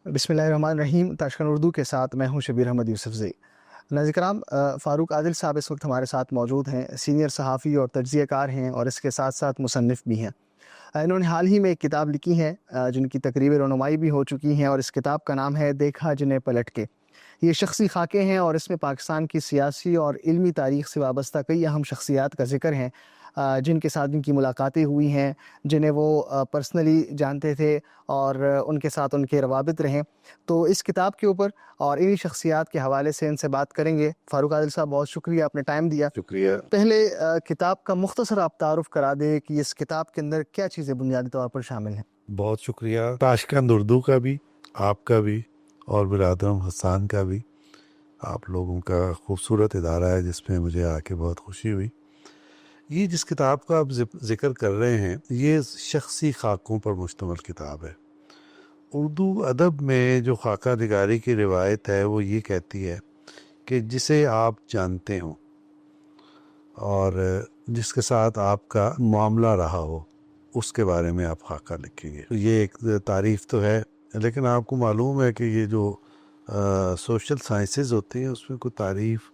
بسم اللہ الرحمن الرحیم. تاشقند اردو کے ساتھ میں ہوں شبیر احمد یوسفزئی. ناظرین کرام، فاروق عادل صاحب اس وقت ہمارے ساتھ موجود ہیں. سینئر صحافی اور تجزیہ کار ہیں اور اس کے ساتھ ساتھ مصنف بھی ہیں. انہوں نے حال ہی میں ایک کتاب لکھی ہے جن کی تقریب رونمائی بھی ہو چکی ہیں، اور اس کتاب کا نام ہے دیکھا جنہیں پلٹ کے. یہ شخصی خاکے ہیں اور اس میں پاکستان کی سیاسی اور علمی تاریخ سے وابستہ کئی اہم شخصیات کا ذکر ہے جن کے ساتھ ان کی ملاقاتیں ہوئی ہیں، جنہیں وہ پرسنلی جانتے تھے اور ان کے ساتھ ان کے روابط رہیں. تو اس کتاب کے اوپر اور انہی شخصیات کے حوالے سے ان سے بات کریں گے. فاروق عادل صاحب، بہت شکریہ، آپ نے ٹائم دیا. شکریہ. پہلے کتاب کا مختصر آپ تعارف کرا دیں کہ اس کتاب کے اندر کیا چیزیں بنیادی طور پر شامل ہیں. بہت شکریہ تاشقند اردو کا بھی، آپ کا بھی، اور برادرم حسان کا بھی. آپ لوگوں کا خوبصورت ادارہ ہے جس میں مجھے آ کے بہت خوشی ہوئی. یہ جس کتاب کا آپ ذکر کر رہے ہیں یہ شخصی خاکوں پر مشتمل کتاب ہے. اردو ادب میں جو خاکہ نگاری کی روایت ہے وہ یہ کہتی ہے کہ جسے آپ جانتے ہوں اور جس کے ساتھ آپ کا معاملہ رہا ہو اس کے بارے میں آپ خاکہ لکھیں گے. یہ ایک تعریف تو ہے، لیکن آپ کو معلوم ہے کہ یہ جو سوشل سائنسز ہوتی ہیں اس میں کوئی تعریف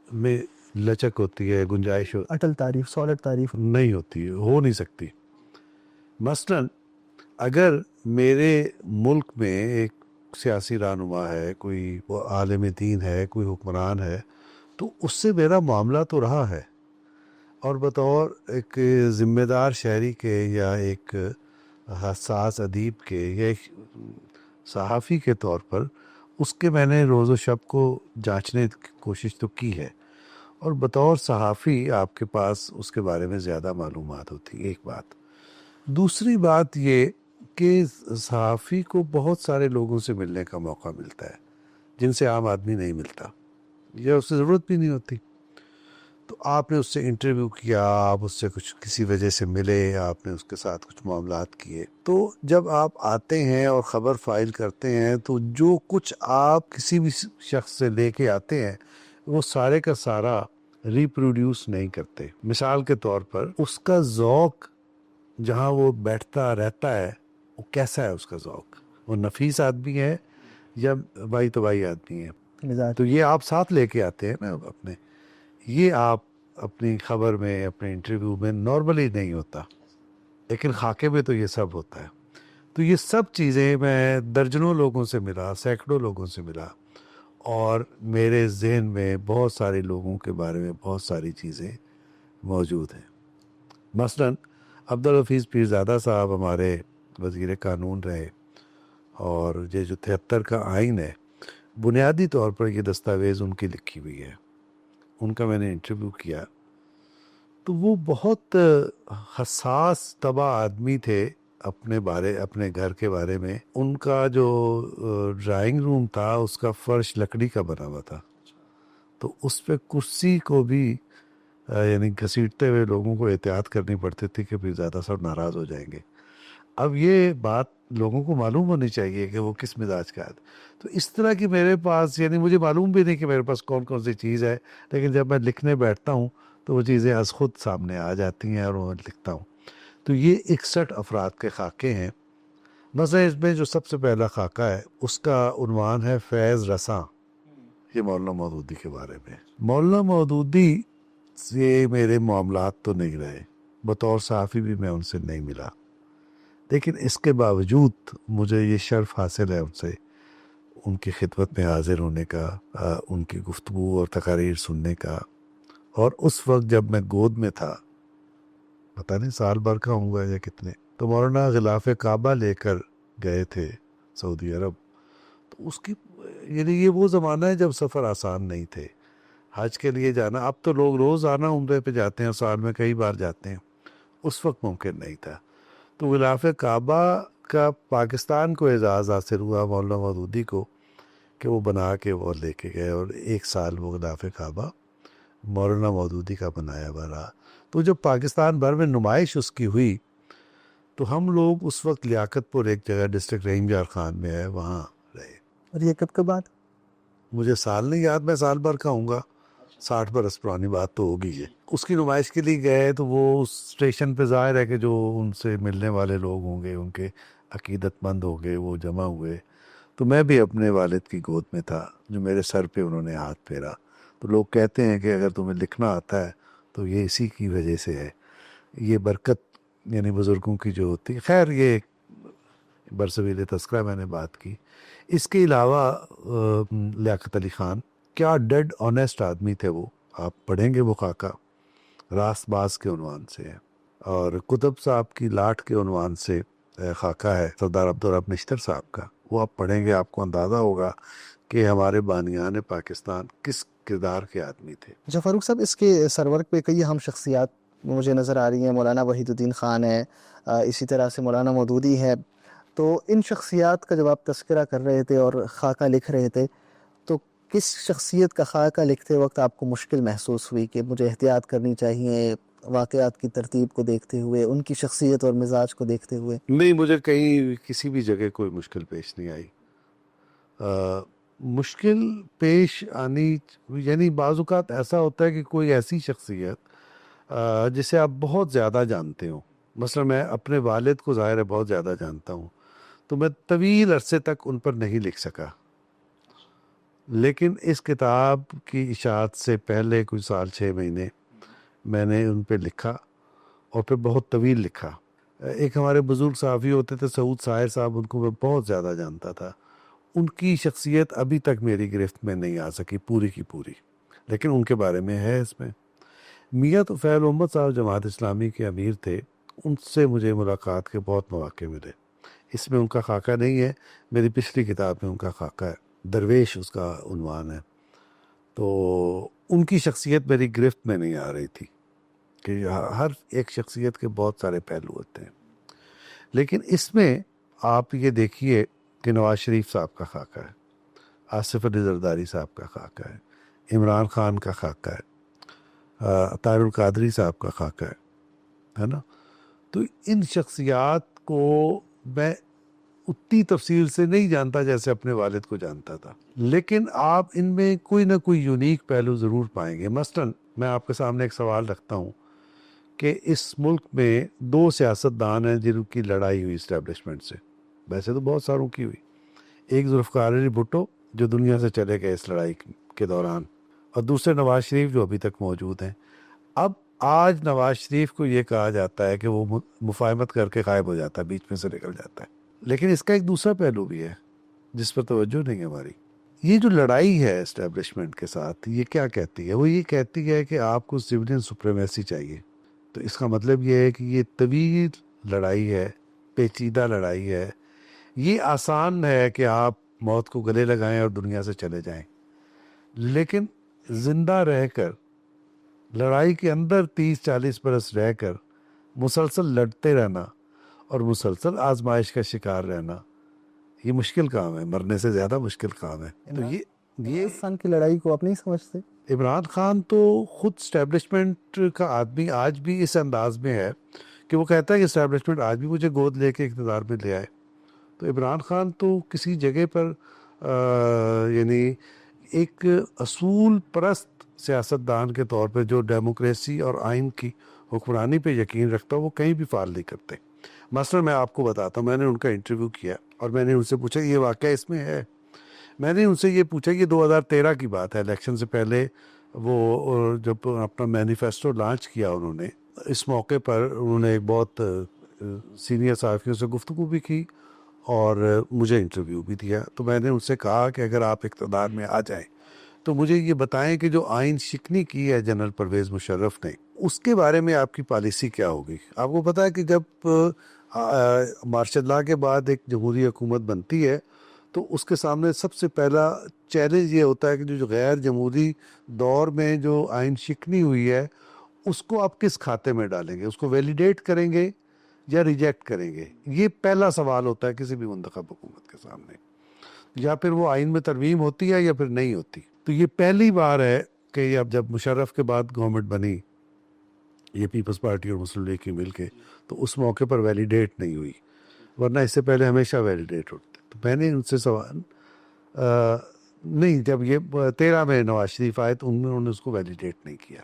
میں لچک ہوتی ہے، گنجائش اٹل تعریف، سالڈ تعریف نہیں ہوتی، ہو نہیں سکتی. مثلا اگر میرے ملک میں ایک سیاسی رہنما ہے، کوئی عالم دین ہے، کوئی حکمران ہے، تو اس سے میرا معاملہ تو رہا ہے، اور بطور ایک ذمہ دار شہری کے یا ایک حساس ادیب کے یا ایک صحافی کے طور پر اس کے میں نے روز و شب کو جانچنے کی کوشش تو کی ہے، اور بطور صحافی آپ کے پاس اس کے بارے میں زیادہ معلومات ہوتی. ایک بات. دوسری بات یہ کہ صحافی کو بہت سارے لوگوں سے ملنے کا موقع ملتا ہے جن سے عام آدمی نہیں ملتا یا اس سے ضرورت بھی نہیں ہوتی. تو آپ نے اس سے انٹرویو کیا، آپ اس سے کچھ کسی وجہ سے ملے، آپ نے اس کے ساتھ کچھ معاملات کیے. تو جب آپ آتے ہیں اور خبر فائل کرتے ہیں تو جو کچھ آپ کسی بھی شخص سے لے کے آتے ہیں وہ سارے کا سارا ریپروڈیوس نہیں کرتے. مثال کے طور پر اس کا ذوق جہاں وہ بیٹھتا رہتا ہے وہ کیسا ہے، اس کا ذوق، وہ نفیس آدمی ہے یا بھائی تو بھائی آدمی ہے. مزاج. تو یہ آپ ساتھ لے کے آتے ہیں نا اپنے. یہ آپ اپنی خبر میں، اپنے انٹرویو میں نارملی نہیں ہوتا، لیکن خاکے میں تو یہ سب ہوتا ہے. تو یہ سب چیزیں میں درجنوں لوگوں سے ملا، سینکڑوں لوگوں سے ملا، اور میرے ذہن میں بہت سارے لوگوں کے بارے میں بہت ساری چیزیں موجود ہیں. مثلا عبدالحفیظ پیرزادہ صاحب ہمارے وزیر قانون رہے، اور یہ جو 73 کا آئین ہے بنیادی طور پر یہ دستاویز ان کی لکھی ہوئی ہے. ان کا میں نے انٹرویو کیا تو وہ بہت حساس طبع آدمی تھے اپنے گھر کے بارے میں. ان کا جو ڈرائنگ روم تھا اس کا فرش لکڑی کا بنا ہوا تھا، تو اس پہ کرسی کو بھی یعنی گھسیٹتے ہوئے لوگوں کو احتیاط کرنی پڑتی تھی کہ پھر زیادہ سب ناراض ہو جائیں گے. اب یہ بات لوگوں کو معلوم ہونی چاہیے کہ وہ کس مزاج کا ہے. تو اس طرح کی میرے پاس، یعنی مجھے معلوم بھی نہیں کہ میرے پاس کون کون سی چیز ہے، لیکن جب میں لکھنے بیٹھتا ہوں تو وہ چیزیں از خود سامنے آ جاتی ہیں اور وہ لکھتا ہوں. تو یہ 61 افراد کے خاکے ہیں. مثلا اس میں جو سب سے پہلا خاکہ ہے اس کا عنوان ہے فیض رساں. یہ مولانا مودودی کے بارے میں. مولانا مودودی سے میرے معاملات تو نہیں رہے، بطور صحافی بھی میں ان سے نہیں ملا، لیکن اس کے باوجود مجھے یہ شرف حاصل ہے ان سے، ان کی خدمت میں حاضر ہونے کا، ان کی گفتگو اور تقاریر سننے کا. اور اس وقت جب میں گود میں تھا، پتہ نہیں سال بھر کا ہوں گا یا کتنے، تو مولانا غلاف کعبہ لے کر گئے تھے سعودی عرب. تو اس کی یعنی یہ وہ زمانہ ہے جب سفر آسان نہیں تھے. حج کے لیے جانا، اب تو لوگ روز آنا عمرے پہ جاتے ہیں، سال میں کئی بار جاتے ہیں، اس وقت ممکن نہیں تھا. تو غلاف کعبہ کا پاکستان کو اعزاز حاصل ہوا مولانا مودودی کو کہ وہ بنا کے وہ لے کے گئے، اور 1 سال وہ غلاف کعبہ مولانا مودودی کا بنایا ہوا رہا. تو جب پاکستان بھر میں نمائش اس کی ہوئی تو ہم لوگ اس وقت لیاقت پور ایک جگہ ڈسٹرکٹ رحیم جار خان میں ہے، وہاں رہے. اور یہ کب بات؟ مجھے سال نہیں یاد، میں سال بھر کا ہوں گا، 60 برس پرانی بات تو ہوگی. یہ اس کی نمائش کے لیے گئے تو وہ اس اسٹیشن پہ ظاہر ہے کہ جو ان سے ملنے والے لوگ ہوں گے، ان کے عقیدت مند ہوں گے، وہ جمع ہوئے. تو میں بھی اپنے والد کی گود میں تھا جو میرے سر پہ انہوں نے ہاتھ پھیرا. تو لوگ کہتے ہیں کہ اگر تمہیں لکھنا آتا ہے تو یہ اسی کی وجہ سے ہے. یہ برکت یعنی بزرگوں کی جو ہوتی ہے. خیر یہ برصغیر تذکرہ میں نے بات کی. اس کے علاوہ لیاقت علی خان کیا ڈیڈ آنیسٹ آدمی تھے وہ. آپ پڑھیں گے وہ خاکہ راست باز کے عنوان سے ہے, اور کتب صاحب کی لاٹ کے عنوان سے خاکہ ہے سردار عبدالرب نشتر صاحب کا. وہ آپ پڑھیں گے آپ کو اندازہ ہوگا کہ ہمارے بانیان پاکستان کس کردار کے آدمی تھے. اچھا فاروق صاحب, اس کے سرورق پہ کئی اہم شخصیات مجھے نظر آ رہی ہیں. مولانا وحید الدین خان ہے, اسی طرح سے مولانا مودودی ہے. تو ان شخصیات کا جب آپ تذکرہ کر رہے تھے اور خاکہ لکھ رہے تھے, تو کس شخصیت کا خاکہ لکھتے وقت آپ کو مشکل محسوس ہوئی کہ مجھے احتیاط کرنی چاہیے واقعات کی ترتیب کو دیکھتے ہوئے, ان کی شخصیت اور مزاج کو دیکھتے ہوئے؟ نہیں, مجھے کہیں کسی بھی جگہ کوئی مشکل پیش نہیں آئی. مشکل پیش آنی یعنی بعض اوقات ایسا ہوتا ہے کہ کوئی ایسی شخصیت جسے آپ بہت زیادہ جانتے ہوں. مثلا میں اپنے والد کو ظاہر ہے بہت زیادہ جانتا ہوں, تو میں طویل عرصے تک ان پر نہیں لکھ سکا. لیکن اس کتاب کی اشاعت سے پہلے کچھ سال 6 مہینے میں نے ان پہ لکھا, اور پھر بہت طویل لکھا. ایک ہمارے بزرگ صحافی ہوتے تھے سعود ساحر صاحب, ان کو میں بہت زیادہ جانتا تھا. ان کی شخصیت ابھی تک میری گرفت میں نہیں آ سکی پوری کی پوری, لیکن ان کے بارے میں ہے اس میں. میاں طفیل محمد صاحب جماعت اسلامی کے امیر تھے, ان سے مجھے ملاقات کے بہت مواقع ملے. اس میں ان کا خاکہ نہیں ہے, میری پچھلی کتاب میں ان کا خاکہ ہے, درویش اس کا عنوان ہے. تو ان کی شخصیت میری گرفت میں نہیں آ رہی تھی کہ ہر ایک شخصیت کے بہت سارے پہلو ہوتے ہیں. لیکن اس میں آپ یہ دیکھیے کہ نواز شریف صاحب کا خاکہ ہے, آصف علی زرداری صاحب کا خاکہ ہے, عمران خان کا خاکہ ہے, طاہر القادری صاحب کا خاکہ ہے نا. تو ان شخصیات کو میں اتنی تفصیل سے نہیں جانتا جیسے اپنے والد کو جانتا تھا, لیکن آپ ان میں کوئی نہ کوئی یونیک پہلو ضرور پائیں گے. مثلا میں آپ کے سامنے ایک سوال رکھتا ہوں کہ اس ملک میں 2 سیاستدان ہیں جن کی لڑائی ہوئی اسٹیبلشمنٹ سے. ویسے تو بہت ساروں کی ہوئی. ایک ذوالفقار علی بھٹو جو دنیا سے چلے گئے اس لڑائی کے دوران, اور دوسرے نواز شریف جو ابھی تک موجود ہیں. اب آج نواز شریف کو یہ کہا جاتا ہے کہ وہ مفاہمت کر کے غائب ہو جاتا ہے, بیچ میں سے نکل جاتا ہے. لیکن اس کا ایک دوسرا پہلو بھی ہے جس پر توجہ نہیں ہے ہماری. یہ جو لڑائی ہے اسٹیبلشمنٹ کے ساتھ, یہ کیا کہتی ہے؟ وہ یہ کہتی ہے کہ آپ کو سویلین سپریمیسی چاہیے. تو اس کا مطلب یہ ہے کہ یہ طویل لڑائی ہے, پیچیدہ لڑائی ہے. یہ آسان ہے کہ آپ موت کو گلے لگائیں اور دنیا سے چلے جائیں, لیکن زندہ رہ کر لڑائی کے اندر 30-40 برس رہ کر مسلسل لڑتے رہنا اور مسلسل آزمائش کا شکار رہنا, یہ مشکل کام ہے, مرنے سے زیادہ مشکل کام ہے. تو یہ خان کی لڑائی کو آپ نہیں سمجھتے؟ عمران خان تو خود اسٹیبلشمنٹ کا آدمی آج بھی اس انداز میں ہے کہ وہ کہتا ہے کہ اسٹیبلشمنٹ آج بھی مجھے گود لے کے اقتدار میں لے آئے. تو عمران خان تو کسی جگہ پر یعنی ایک اصول پرست سیاستدان کے طور پہ جو ڈیموکریسی اور آئین کی حکمرانی پہ یقین رکھتا وہ کہیں بھی فعال نہیں کرتے. مثلا میں آپ کو بتاتا ہوں, میں نے ان کا انٹرویو کیا اور میں نے ان سے پوچھا یہ واقعہ اس میں ہے. میں نے ان سے یہ پوچھا کہ 2013 کی بات ہے, الیکشن سے پہلے وہ جب اپنا مینیفیسٹو لانچ کیا انہوں نے, اس موقع پر انہوں نے ایک بہت سینئر صحافیوں سے گفتگو بھی کی اور مجھے انٹرویو بھی دیا. تو میں نے ان سے کہا کہ اگر آپ اقتدار میں آ جائیں تو مجھے یہ بتائیں کہ جو آئین شکنی کی ہے جنرل پرویز مشرف نے, اس کے بارے میں آپ کی پالیسی کیا ہوگی. آپ کو پتہ ہے کہ جب مارشل لاء کے بعد ایک جمہوری حکومت بنتی ہے تو اس کے سامنے سب سے پہلا چیلنج یہ ہوتا ہے کہ جو غیر جمہوری دور میں جو آئین شکنی ہوئی ہے اس کو آپ کس کھاتے میں ڈالیں گے, اس کو ویلیڈیٹ کریں گے یا ریجیکٹ کریں گے. یہ پہلا سوال ہوتا ہے کسی بھی منتخب حکومت کے سامنے, یا پھر وہ آئین میں ترمیم ہوتی ہے یا پھر نہیں ہوتی. تو یہ پہلی بار ہے کہ اب جب مشرف کے بعد گورنمنٹ بنی یہ پیپلز پارٹی اور مسلم لیگ کی مل کے, تو اس موقع پر ویلیڈیٹ نہیں ہوئی, ورنہ اس سے پہلے ہمیشہ ویلیڈیٹ ہوتے. تو میں نے ان سے سوال نہیں, جب یہ 13 میں نواز شریف آئے تو انہوں نے اس کو ویلیڈیٹ نہیں کیا.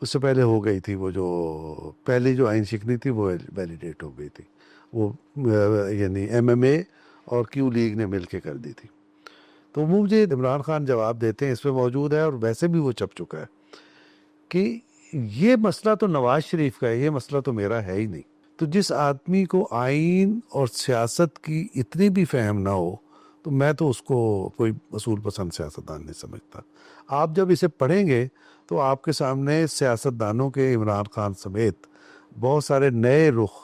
اس سے پہلے ہو گئی تھی وہ جو پہلی جو آئین شکنی تھی وہ ویلیڈیٹ ہو گئی تھی. وہ یعنی MMA اور کیو لیگ نے مل کے کر دی تھی. تو وہ مجھے عمران خان جواب دیتے ہیں, اس پہ موجود ہے اور ویسے بھی وہ چھپ چکا ہے, کہ یہ مسئلہ تو نواز شریف کا ہے, یہ مسئلہ تو میرا ہے ہی نہیں. تو جس آدمی کو آئین اور سیاست کی اتنی بھی فہم نہ ہو تو میں تو اس کو کوئی اصول پسند سیاستدان نہیں سمجھتا. آپ جب اسے پڑھیں گے تو آپ کے سامنے سیاستدانوں کے عمران خان سمیت بہت سارے نئے رخ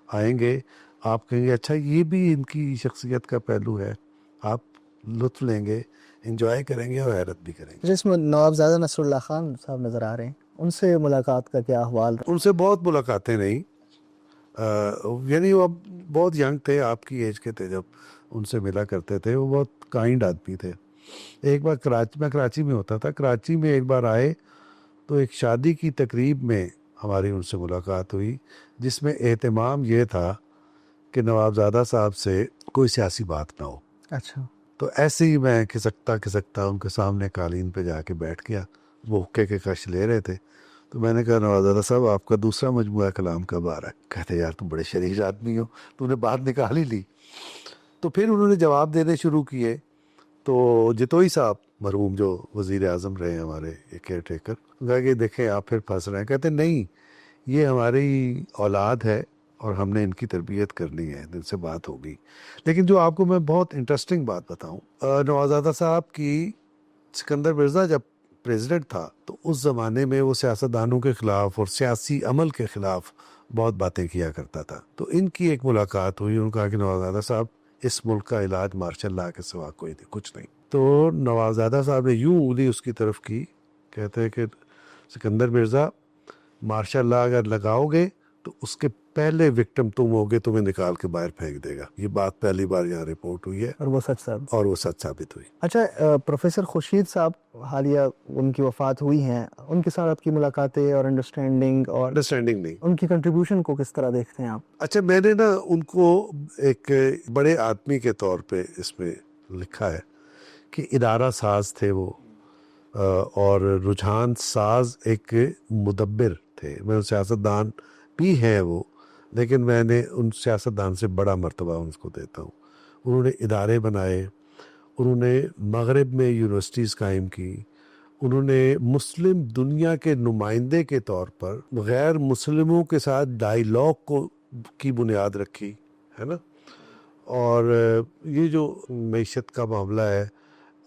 آئیں گے. آپ کہیں گے اچھا یہ بھی ان کی شخصیت کا پہلو ہے. آپ لطف لیں گے, انجوائے کریں گے اور حیرت بھی کریں گے. جس میں نوابزادہ نصر اللہ خان صاحب نظر آ رہے ہیں, ان سے ملاقات کا کیا احوال رہا؟ ان سے بہت ملاقاتیں نہیں, یعنی وہ اب بہت ینگ تھے, آپ کی ایج کے تھے جب ان سے ملا کرتے تھے. وہ بہت کائنڈ آدمی تھے. ایک بار میں کراچی میں ہوتا تھا, کراچی میں ایک بار آئے تو ایک شادی کی تقریب میں ہماری ان سے ملاقات ہوئی, جس میں اہتمام یہ تھا کہ نوابزادہ صاحب سے کوئی سیاسی بات نہ ہو. اچھا. تو ایسے ہی میں کھسکتا ان کے سامنے قالین پہ جا کے بیٹھ گیا. وہ حقے کے کش لے رہے تھے. تو میں نے کہا نوابزادہ صاحب آپ کا دوسرا مجموعہ کلام کب آ رہا ہے؟ کہتے یار تم بڑے شریف آدمی ہو, تم نے بات نکال ہی لی. تو پھر انہوں نے جواب دینے شروع کیے. تو جتوئی صاحب مرحوم جو وزیر اعظم رہے ہیں ہمارے, ایک کیئر ٹیکر, کہا کہ دیکھیں آپ پھر پھنس رہے ہیں. کہتے نہیں, یہ ہماری اولاد ہے اور ہم نے ان کی تربیت کرنی ہے, ان سے بات ہوگی. لیکن جو آپ کو میں بہت انٹرسٹنگ بات بتاؤں, نوابزادہ صاحب کی سکندر مرزا جب پریزیڈنٹ تھا تو اس زمانے میں وہ سیاستدانوں کے خلاف اور سیاسی عمل کے خلاف بہت باتیں کیا کرتا تھا. تو ان کی ایک ملاقات ہوئی, انہوں نے کہا کہ نوابزادہ صاحب اس ملک کا علاج مارشل لا کے سوا کوئی نہیں, کچھ نہیں. تو نوابزادہ صاحب نے یوں انگلی اس کی طرف کی, کہتے ہیں کہ سکندر مرزا مارشل لا اگر لگاؤ گے تو اس کے پہلے وکٹم تم ہوگے, تمہیں نکال کے باہر پھینک دے گا. یہ بات پہلی بار یہاں رپورٹ ہوئی ہے اور وہ سچ صاحب, اور وہ سچ ثابت ہوئی. اچھا پروفیسر خورشید صاحب حالیہ ان کی وفات ہوئی ہیں, ان کے ساتھ آپ کی ملاقاتیں اور انڈرسٹینڈنگ نہیں. ان کی کنٹریبیوشن کو کس طرح دیکھتے ہیں آپ؟ اچھا, میں نے نا ان کو ایک بڑے آدمی کے طور پہ اس میں لکھا ہے کہ ادارہ ساز تھے وہ, اور رجحان ساز ایک مدبر تھے. میں سیاستدان بھی ہیں وہ, لیکن میں نے ان سیاستدان سے بڑا مرتبہ ان کو دیتا ہوں. انہوں نے ادارے بنائے, انہوں نے مغرب میں یونیورسٹیز قائم کی, انہوں نے مسلم دنیا کے نمائندے کے طور پر غیر مسلموں کے ساتھ ڈائیلاگ کی بنیاد رکھی ہے نا. اور یہ جو معیشت کا معاملہ ہے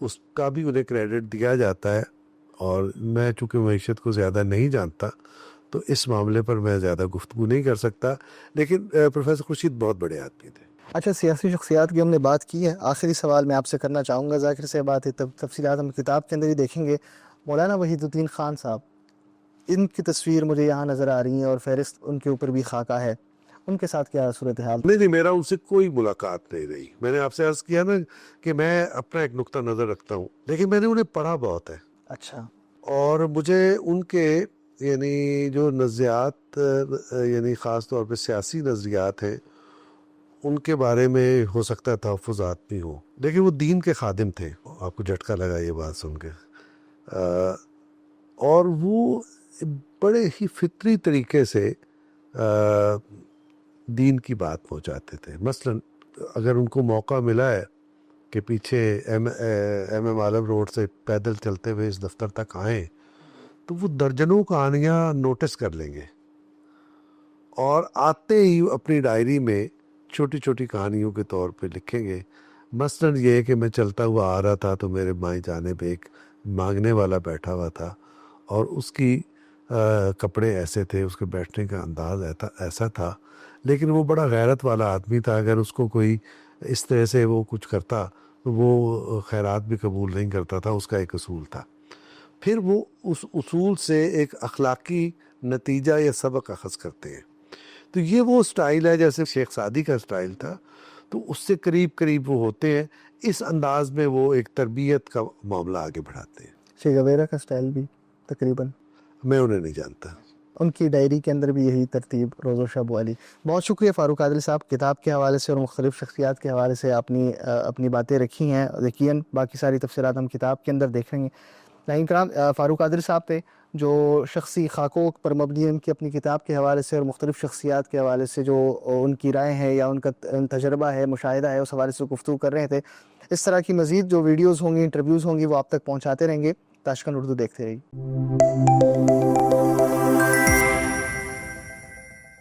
اس کا بھی انہیں کریڈٹ دیا جاتا ہے, اور میں چونکہ معیشت کو زیادہ نہیں جانتا تو اس معاملے پر میں زیادہ گفتگو نہیں کر سکتا. لیکن پروفیسر خورشید بہت بڑے آدمی تھے. اچھا, سیاسی شخصیات کی ہم نے بات کی ہے. آخری سوال میں آپ سے کرنا چاہوں گا, ذاکر سے بات ہے, تفصیلات ہم کتاب کے اندر ہی دیکھیں گے. مولانا وحید الدین خان صاحب, ان کی تصویر مجھے یہاں نظر آ رہی ہیں اور فہرست ان کے اوپر بھی خاکہ ہے, ان کے ساتھ کیا صورتحال؟ نہیں, میرا ان سے کوئی ملاقات نہیں رہی. میں نے آپ سے عرض کیا نا کہ میں اپنا ایک نقطہ نظر رکھتا ہوں, لیکن میں نے انہیں پڑھا بہت ہے. اچھا. اور مجھے ان کے یعنی جو نظریات, یعنی خاص طور پہ سیاسی نظریات ہیں, ان کے بارے میں ہو سکتا ہے تحفظات بھی ہوں, لیکن وہ دین کے خادم تھے. آپ کو جھٹکا لگا یہ بات سن کے. اور وہ بڑے ہی فطری طریقے سے دین کی بات پہنچاتے تھے. مثلا اگر ان کو موقع ملا ہے کہ پیچھے ایم عالم روڈ سے پیدل چلتے ہوئے اس دفتر تک آئیں, تو وہ درجنوں کہانیاں نوٹس کر لیں گے اور آتے ہی اپنی ڈائری میں چھوٹی چھوٹی کہانیوں کے طور پہ لکھیں گے. مثلا یہ کہ میں چلتا ہوا آ رہا تھا تو میرے بائیں جانب ایک مانگنے والا بیٹھا ہوا تھا, اور اس کی کپڑے ایسے تھے, اس کے بیٹھنے کا انداز ایسا تھا, لیکن وہ بڑا غیرت والا آدمی تھا. اگر اس کو کوئی اس طرح سے وہ کچھ کرتا تو وہ خیرات بھی قبول نہیں کرتا تھا, اس کا ایک اصول تھا. پھر وہ اس اصول سے ایک اخلاقی نتیجہ یا سبق اخذ کرتے ہیں. تو یہ وہ سٹائل ہے جیسے شیخ سعدی کا سٹائل تھا, تو اس سے قریب وہ ہوتے ہیں. اس انداز میں وہ ایک تربیت کا معاملہ آگے بڑھاتے ہیں. شیخ گویرہ کا سٹائل بھی تقریباً میں انہیں نہیں جانتا. ان کی ڈائری کے اندر بھی یہی ترتیب, روز و شب والی. بہت شکریہ فاروق عادل صاحب, کتاب کے حوالے سے اور مختلف شخصیات کے حوالے سے اپنی باتیں رکھی ہیں. یقیناً باقی ساری تفصیلات ہم کتاب کے اندر دیکھیں گے. ناظرین کرام, فاروق عادل صاحب تھے, جو شخصی خاکوں پر مبنی ان کی اپنی کتاب کے حوالے سے اور مختلف شخصیات کے حوالے سے جو ان کی رائے ہیں یا ان کا تجربہ ہے، مشاہدہ ہے، اس حوالے سے گفتگو کر رہے تھے. اس طرح کی مزید جو ویڈیوز ہوں گی، انٹرویوز ہوں گی، وہ آپ تک پہنچاتے رہیں گے. تاشقند اردو دیکھتے رہیے.